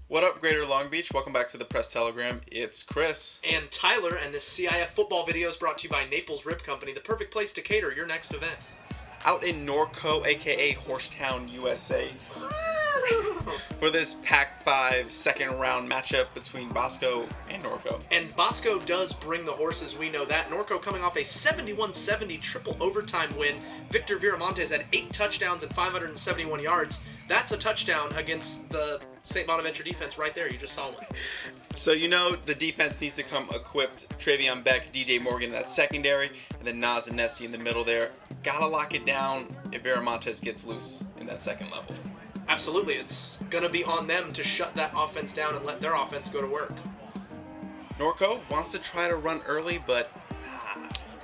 What up, Greater Long Beach? Welcome back to the Press Telegram. It's Chris. And Tyler, and this CIF football video is brought to you by Naples Rib Company, the perfect place to cater your next event. Out in Norco, aka Horsetown, USA, for this Pac-5 second round matchup between Bosco and Norco. And Bosco does bring the horses, we know that. Norco coming off a 71-70 triple overtime win. Victor Viramontes had 8 touchdowns and 571 yards. That's a touchdown against the St. Bonaventure defense right there. You just saw one. So you know the defense needs to come equipped. Travion Beck, DJ Morgan in that secondary, and then Nas and Nessie in the middle there. Gotta lock it down if Viramontes gets loose in that second level. Absolutely. It's going to be on them to shut that offense down and let their offense go to work. Norco wants to try to run early, but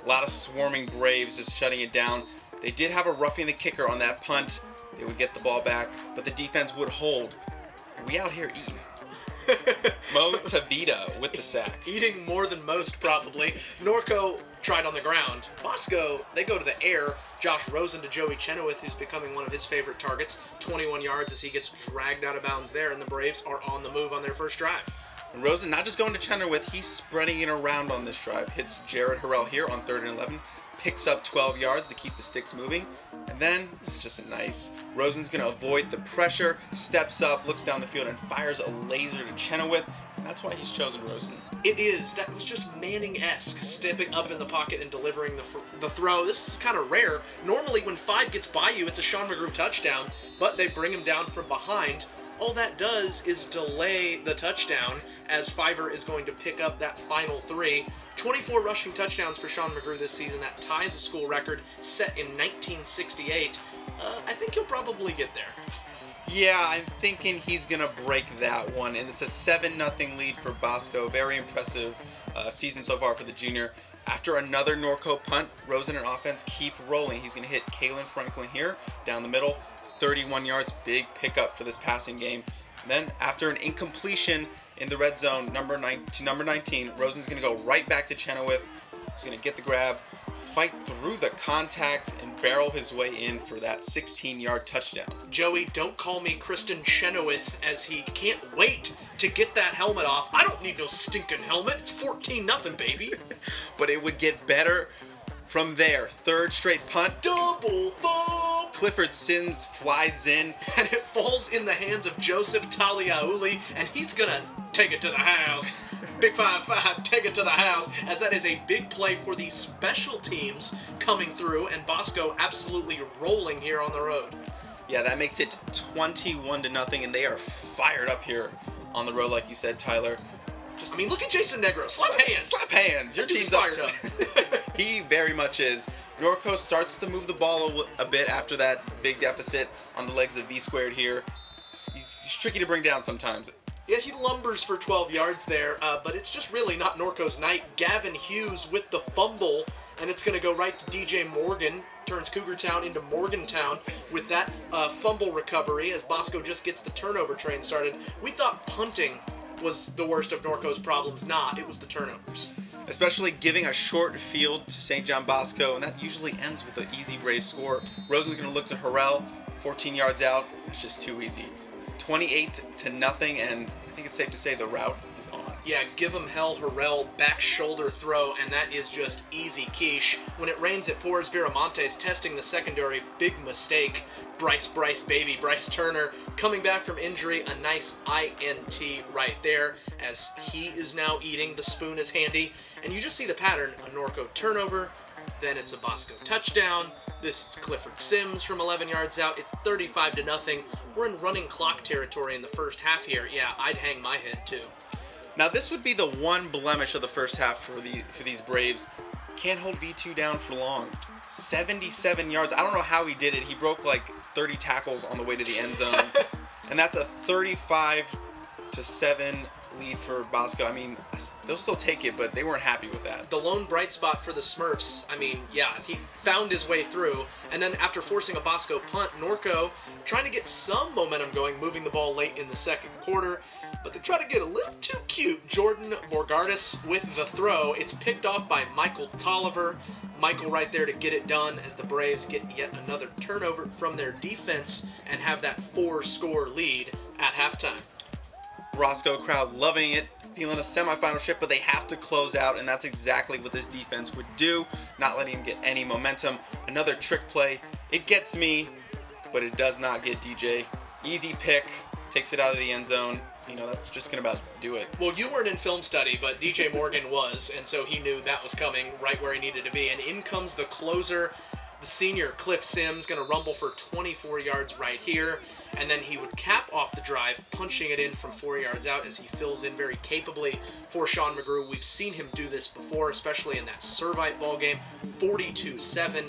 a lot of swarming Braves just shutting it down. They did have a roughing the kicker on that punt. They would get the ball back, but the defense would hold. And we out here eating. Mo Tavita with the sack. Eating more than most, probably. Norco tried on the ground. Bosco, they go to the air. Josh Rosen to Joey Chenoweth, who's becoming one of his favorite targets. 21 yards as he gets dragged out of bounds there, and the Braves are on the move on their first drive. And Rosen not just going to Chenoweth, he's spreading it around on this drive. Hits Jared Harrell here on 3rd and 11. Picks up 12 yards to keep the sticks moving. And then, this is just a nice, Rosen's going to avoid the pressure, steps up, looks down the field, and fires a laser to Chenoweth. And that's why he's chosen Rosen. It is. That was just Manning-esque, stepping up in the pocket and delivering the throw. This is kind of rare. Normally, when 5 gets by you, it's a Sean McGrew touchdown, but they bring him down from behind. All that does is delay the touchdown, as Fiver is going to pick up that final 3. 24 rushing touchdowns for Sean McGrew this season. That ties a school record set in 1968. I think he'll probably get there. Yeah, I'm thinking he's going to break that one, and it's a 7-0 lead for Bosco. Very impressive season so far for the junior. After another Norco punt, Rosen and offense keep rolling. He's going to hit Kalen Franklin here, down the middle, 31 yards, big pickup for this passing game. And then after an incompletion in the red zone, number 19, Rosen's going to go right back to Chenoweth. He's going to get the grab, fight through the contact, and barrel his way in for that 16-yard touchdown. Joey, don't call me Kristen Chenoweth, as he can't wait to get that helmet off. I don't need no stinking helmet. It's 14-0, baby. But it would get better from there. 3rd straight punt. Double thump! Clifford Sims flies in. And it falls in the hands of Joseph Taliauli, and he's gonna take it to the house. Big 5-5, take it to the house, as that is a big play for the special teams coming through, and Bosco absolutely rolling here on the road. Yeah, that makes it 21-0, and they are fired up here on the road, like you said, Tyler. I mean, look at Jason Negro. Slap hands. Slap hands. Your team's fired up. He very much is. Norco starts to move the ball a bit after that big deficit on the legs of V-squared here. He's tricky to bring down sometimes. Yeah, he lumbers for 12 yards there, but it's just really not Norco's night. Gavin Hughes with the fumble, and it's going to go right to DJ Morgan. Turns Cougar Town into Morgantown with that fumble recovery as Bosco just gets the turnover train started. We thought punting was the worst of Norco's problems. Not. It was the turnovers. Especially giving a short field to St. John Bosco, and that usually ends with an easy Brave score. Rosen's going to look to Harrell, 14 yards out. That's just too easy. 28-0, and I think it's safe to say the route is on. Yeah, give him hell, Harrell, back shoulder throw, and that is just easy quiche. When it rains, it pours. Viramontes testing the secondary, big mistake. Bryce Turner coming back from injury, a nice INT right there, as he is now eating. The spoon is handy, and you just see the pattern: a Norco turnover, then it's a Bosco touchdown. This is Clifford Sims from 11 yards out. It's 35-0. We're in running clock territory in the first half here. Yeah, I'd hang my head too. Now this would be the one blemish of the first half for these Braves. Can't hold V2 down for long. 77 yards. I don't know how he did it. He broke like 30 tackles on the way to the end zone. And that's a 35-7 lead for Bosco. I mean, they'll still take it, but they weren't happy with that. The lone bright spot for the Smurfs, I mean, yeah, he found his way through, and then after forcing a Bosco punt, Norco trying to get some momentum going, moving the ball late in the second quarter, but they try to get a little too cute. Jordan Borgardis with the throw. It's picked off by Michael Tolliver. Michael right there to get it done as the Braves get yet another turnover from their defense and have that 4-score lead at halftime. Bosco crowd loving it, feeling a semifinal ship, but they have to close out, and that's exactly what this defense would do, not letting him get any momentum. Another trick play. It gets me, but it does not get DJ. Easy pick, takes it out of the end zone. That's just going to about do it. Well, you weren't in film study, but DJ Morgan was, and so he knew that was coming right where he needed to be. And in comes the closer, the senior Cliff Sims, going to rumble for 24 yards right here. And then he would cap off the drive, punching it in from 4 yards out as he fills in very capably for Sean McGrew. We've seen him do this before, especially in that Servite ball game, 42-7.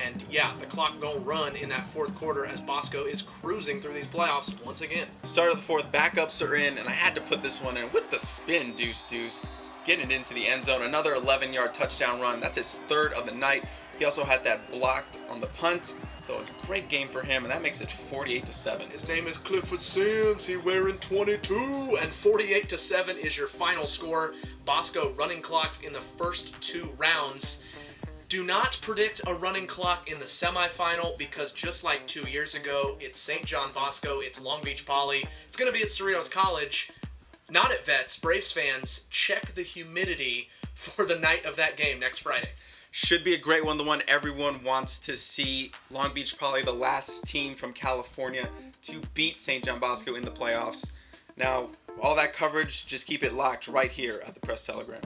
And yeah, the clock gonna run in that fourth quarter as Bosco is cruising through these playoffs once again. Start of the fourth, backups are in, and I had to put this one in with the spin, deuce, getting it into the end zone. Another 11-yard touchdown run. That's his third of the night. He also had that blocked on the punt, so a great game for him, and that makes it 48-7. His name is Clifford Sims. He wearing 22, and 48-7 is your final score. Bosco running clocks in the first 2 rounds. Do not predict a running clock in the semifinal, because just like 2 years ago, it's St. John Bosco, it's Long Beach Poly, it's going to be at Cerritos College, not at Vets. Braves fans, check the humidity for the night of that game next Friday. Should be a great one, the one everyone wants to see. Long Beach Poly, the last team from California to beat St. John Bosco in the playoffs. Now, all that coverage, just keep it locked right here at the Press Telegram.